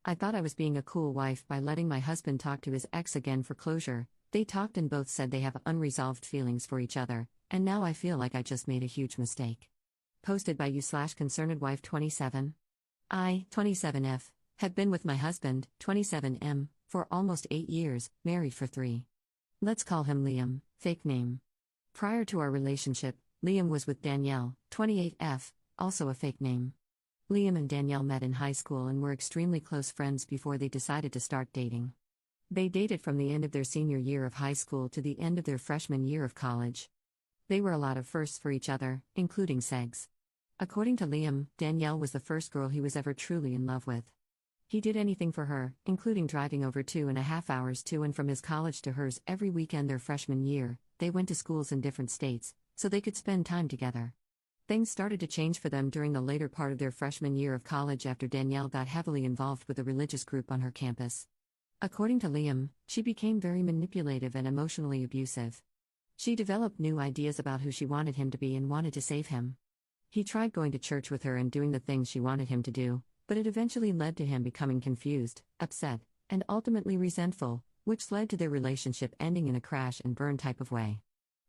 I thought I was being a cool wife by letting my husband talk to his ex again for closure. They talked and both said they have unresolved feelings for each other, and now I feel like I just made a huge mistake. Posted by you/concernedwife 27. I, 27F, have been with my husband, 27M, for almost 8 years, married for 3. Let's call him Liam, fake name. Prior to our relationship, Liam was with Danielle, 28F, also a fake name. Liam and Danielle met in high school and were extremely close friends before they decided to start dating. They dated from the end of their senior year of high school to the end of their freshman year of college. They were a lot of firsts for each other, including sex. According to Liam, Danielle was the first girl he was ever truly in love with. He did anything for her, including driving over 2.5 hours to and from his college to hers every weekend their freshman year. They went to schools in different states, so they could spend time together. Things started to change for them during the later part of their freshman year of college after Danielle got heavily involved with a religious group on her campus. According to Liam, she became very manipulative and emotionally abusive. She developed new ideas about who she wanted him to be and wanted to save him. He tried going to church with her and doing the things she wanted him to do, but it eventually led to him becoming confused, upset, and ultimately resentful, which led to their relationship ending in a crash and burn type of way.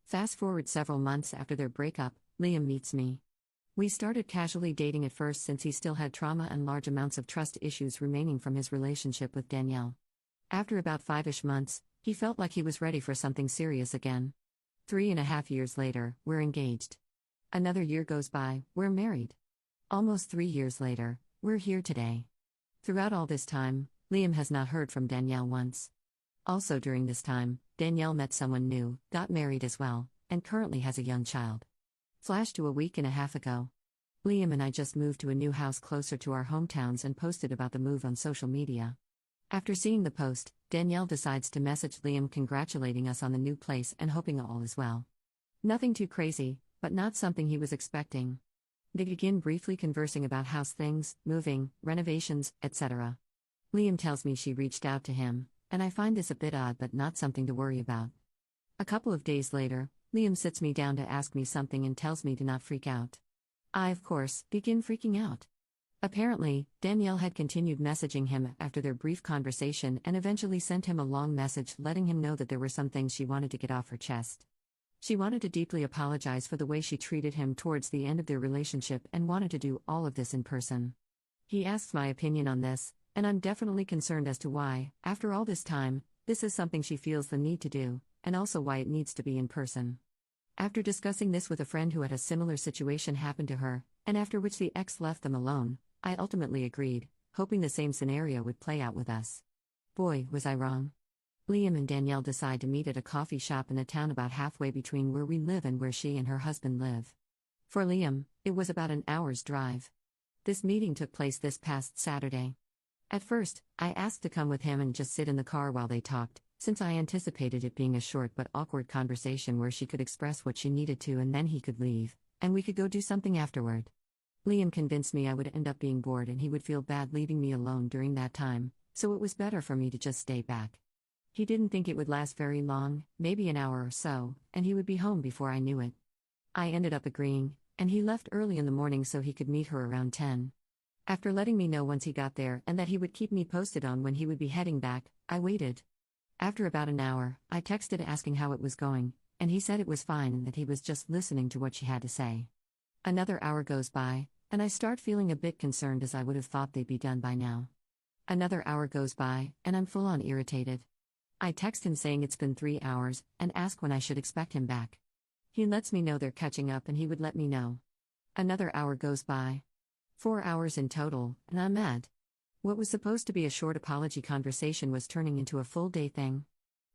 Fast forward several months after their breakup, Liam meets me. We started casually dating at first since he still had trauma and large amounts of trust issues remaining from his relationship with Danielle. After about 5-ish months, he felt like he was ready for something serious again. 3.5 years later, we're engaged. Another year goes by, we're married. Almost 3 years later, we're here today. Throughout all this time, Liam has not heard from Danielle once. Also during this time, Danielle met someone new, got married as well, and currently has a young child. Flash to a week and a half ago. Liam and I just moved to a new house closer to our hometowns and posted about the move on social media. After seeing the post, Danielle decides to message Liam congratulating us on the new place and hoping all is well. Nothing too crazy, but not something he was expecting. They begin briefly conversing about house things, moving, renovations, etc. Liam tells me she reached out to him, and I find this a bit odd but not something to worry about. A couple of days later, Liam sits me down to ask me something and tells me to not freak out. I, of course, begin freaking out. Apparently, Danielle had continued messaging him after their brief conversation and eventually sent him a long message letting him know that there were some things she wanted to get off her chest. She wanted to deeply apologize for the way she treated him towards the end of their relationship and wanted to do all of this in person. He asks my opinion on this, and I'm definitely concerned as to why, after all this time, this is something she feels the need to do, and also why it needs to be in person. After discussing this with a friend who had a similar situation happen to her, and after which the ex left them alone, I ultimately agreed, hoping the same scenario would play out with us. Boy, was I wrong. Liam and Danielle decide to meet at a coffee shop in a town about halfway between where we live and where she and her husband live. For Liam, it was about an hour's drive. This meeting took place this past Saturday. At first, I asked to come with him and just sit in the car while they talked, since I anticipated it being a short but awkward conversation where she could express what she needed to and then he could leave, and we could go do something afterward. Liam convinced me I would end up being bored and he would feel bad leaving me alone during that time, so it was better for me to just stay back. He didn't think it would last very long, maybe an hour or so, and he would be home before I knew it. I ended up agreeing, and he left early in the morning so he could meet her around 10. After letting me know once he got there and that he would keep me posted on when he would be heading back, I waited. After about an hour, I texted asking how it was going, and he said it was fine and that he was just listening to what she had to say. Another hour goes by, and I start feeling a bit concerned as I would have thought they'd be done by now. Another hour goes by, and I'm full on irritated. I text him saying it's been 3 hours, and ask when I should expect him back. He lets me know they're catching up and he would let me know. Another hour goes by. 4 hours in total, and I'm mad. What was supposed to be a short apology conversation was turning into a full-day thing.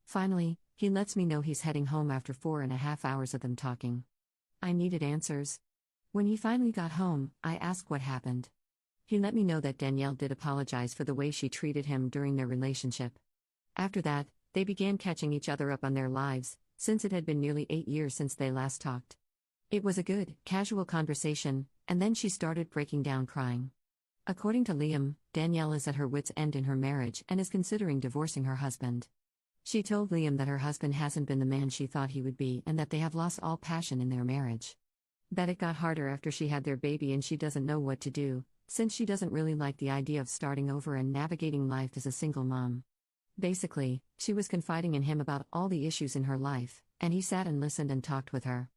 Finally, he lets me know he's heading home after 4.5 hours of them talking. I needed answers. When he finally got home, I asked what happened. He let me know that Danielle did apologize for the way she treated him during their relationship. After that, they began catching each other up on their lives, since it had been nearly 8 years since they last talked. It was a good, casual conversation, and then she started breaking down crying. According to Liam, Danielle is at her wit's end in her marriage and is considering divorcing her husband. She told Liam that her husband hasn't been the man she thought he would be and that they have lost all passion in their marriage. That it got harder after she had their baby and she doesn't know what to do, since she doesn't really like the idea of starting over and navigating life as a single mom. Basically, she was confiding in him about all the issues in her life, and he sat and listened and talked with her.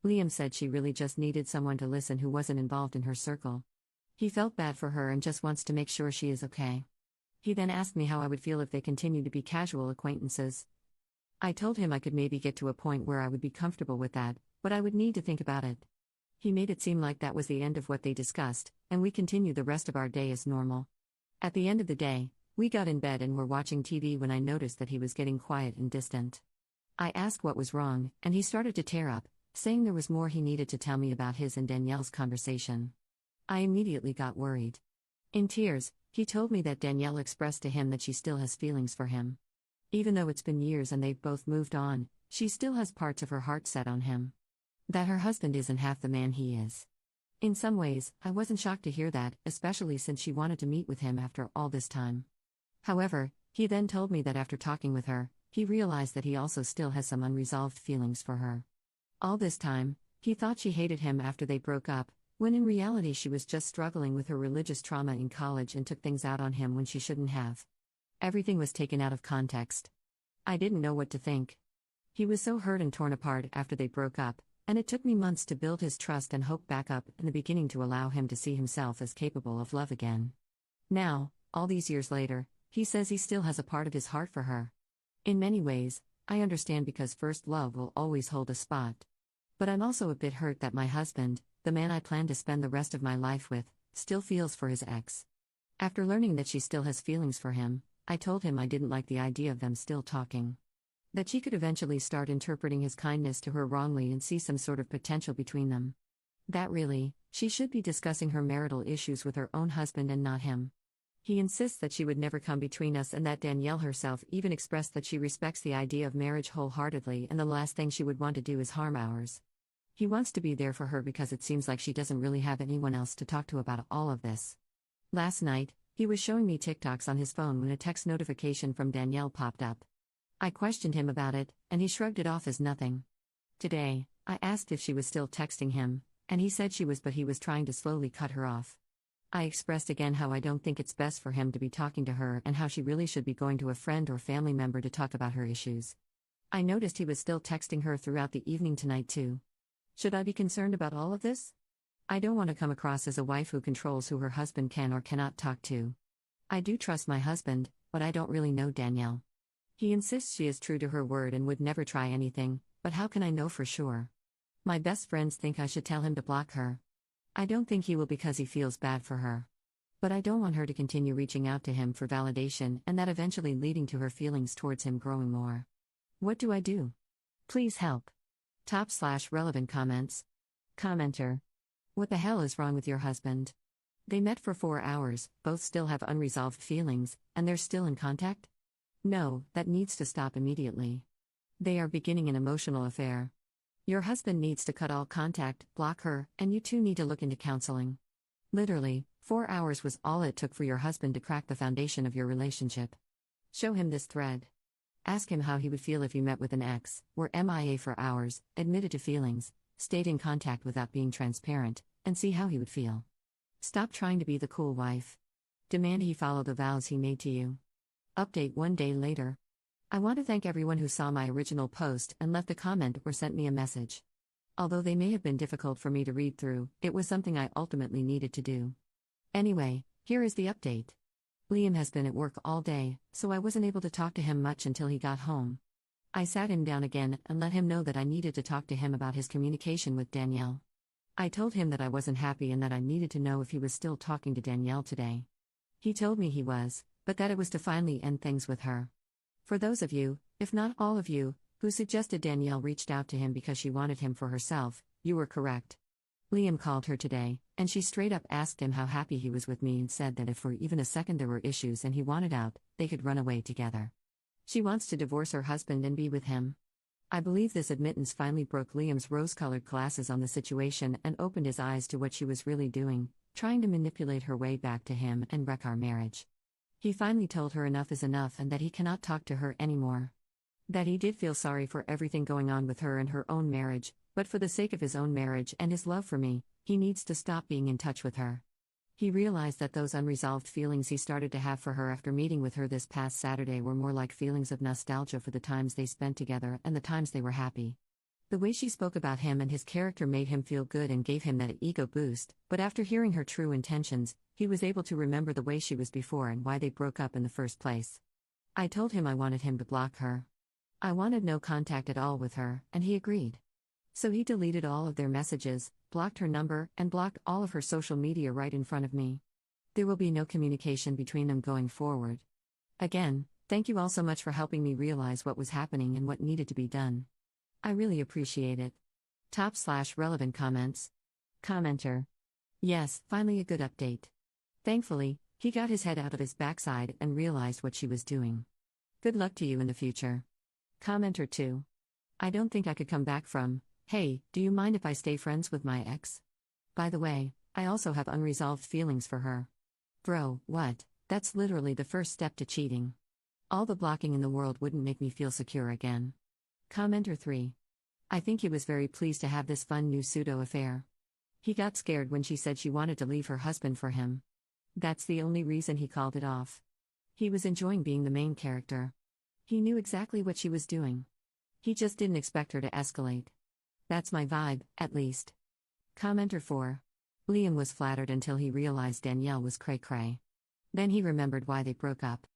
Liam said she really just needed someone to listen who wasn't involved in her circle. He felt bad for her and just wants to make sure she is okay. He then asked me how I would feel if they continued to be casual acquaintances. I told him I could maybe get to a point where I would be comfortable with that, but I would need to think about it. He made it seem like that was the end of what they discussed, and we continued the rest of our day as normal. At the end of the day, we got in bed and were watching TV when I noticed that he was getting quiet and distant. I asked what was wrong, and he started to tear up, saying there was more he needed to tell me about his and Danielle's conversation. I immediately got worried. In tears, he told me that Danielle expressed to him that she still has feelings for him. Even though it's been years and they've both moved on, she still has parts of her heart set on him. That her husband isn't half the man he is. In some ways, I wasn't shocked to hear that, especially since she wanted to meet with him after all this time. However, he then told me that after talking with her, he realized that he also still has some unresolved feelings for her. All this time, he thought she hated him after they broke up, when in reality she was just struggling with her religious trauma in college and took things out on him when she shouldn't have. Everything was taken out of context. I didn't know what to think. He was so hurt and torn apart after they broke up, and it took me months to build his trust and hope back up in the beginning to allow him to see himself as capable of love again. Now, all these years later, he says he still has a part of his heart for her. In many ways, I understand because first love will always hold a spot. But I'm also a bit hurt that my husband, the man I plan to spend the rest of my life with, still feels for his ex. After learning that she still has feelings for him, I told him I didn't like the idea of them still talking. That she could eventually start interpreting his kindness to her wrongly and see some sort of potential between them. That really, she should be discussing her marital issues with her own husband and not him. He insists that she would never come between us and that Danielle herself even expressed that she respects the idea of marriage wholeheartedly and the last thing she would want to do is harm ours. He wants to be there for her because it seems like she doesn't really have anyone else to talk to about all of this. Last night, he was showing me TikToks on his phone when a text notification from Danielle popped up. I questioned him about it, and he shrugged it off as nothing. Today, I asked if she was still texting him, and he said she was, but he was trying to slowly cut her off. I expressed again how I don't think it's best for him to be talking to her and how she really should be going to a friend or family member to talk about her issues. I noticed he was still texting her throughout the evening tonight too. Should I be concerned about all of this? I don't want to come across as a wife who controls who her husband can or cannot talk to. I do trust my husband, but I don't really know Danielle. He insists she is true to her word and would never try anything, but how can I know for sure? My best friends think I should tell him to block her. I don't think he will because he feels bad for her. But I don't want her to continue reaching out to him for validation and that eventually leading to her feelings towards him growing more. What do I do? Please help. /relevant comments. Commenter. What the hell is wrong with your husband? They met for 4 hours, both still have unresolved feelings, and they're still in contact? No, that needs to stop immediately. They are beginning an emotional affair. Your husband needs to cut all contact, block her, and you two need to look into counseling. Literally, 4 hours was all it took for your husband to crack the foundation of your relationship. Show him this thread. Ask him how he would feel if you met with an ex, were MIA for hours, admitted to feelings, stayed in contact without being transparent, and see how he would feel. Stop trying to be the cool wife. Demand he follow the vows he made to you. Update 1 day later. I want to thank everyone who saw my original post and left a comment or sent me a message. Although they may have been difficult for me to read through, it was something I ultimately needed to do. Anyway, here is the update. Liam has been at work all day, so I wasn't able to talk to him much until he got home. I sat him down again and let him know that I needed to talk to him about his communication with Danielle. I told him that I wasn't happy and that I needed to know if he was still talking to Danielle today. He told me he was, but that it was to finally end things with her. For those of you, if not all of you, who suggested Danielle reached out to him because she wanted him for herself, you were correct. Liam called her today, and she straight up asked him how happy he was with me and said that if for even a second there were issues and he wanted out, they could run away together. She wants to divorce her husband and be with him. I believe this admittance finally broke Liam's rose-colored glasses on the situation and opened his eyes to what she was really doing, trying to manipulate her way back to him and wreck our marriage. He finally told her enough is enough and that he cannot talk to her anymore. That he did feel sorry for everything going on with her and her own marriage, but for the sake of his own marriage and his love for me, he needs to stop being in touch with her. He realized that those unresolved feelings he started to have for her after meeting with her this past Saturday were more like feelings of nostalgia for the times they spent together and the times they were happy. The way she spoke about him and his character made him feel good and gave him that ego boost, but after hearing her true intentions, he was able to remember the way she was before and why they broke up in the first place. I told him I wanted him to block her. I wanted no contact at all with her, and he agreed. So he deleted all of their messages, blocked her number, and blocked all of her social media right in front of me. There will be no communication between them going forward. Again, thank you all so much for helping me realize what was happening and what needed to be done. I really appreciate it. Top/relevant comments. Commenter. Yes, finally a good update. Thankfully, he got his head out of his backside and realized what she was doing. Good luck to you in the future. Commenter 2. I don't think I could come back from, hey, do you mind if I stay friends with my ex? By the way, I also have unresolved feelings for her. Bro, what? That's literally the first step to cheating. All the blocking in the world wouldn't make me feel secure again. Commenter 3. I think he was very pleased to have this fun new pseudo affair. He got scared when she said she wanted to leave her husband for him. That's the only reason he called it off. He was enjoying being the main character. He knew exactly what she was doing. He just didn't expect her to escalate. That's my vibe, at least. Commenter 4. Liam was flattered until he realized Danielle was cray-cray. Then he remembered why they broke up.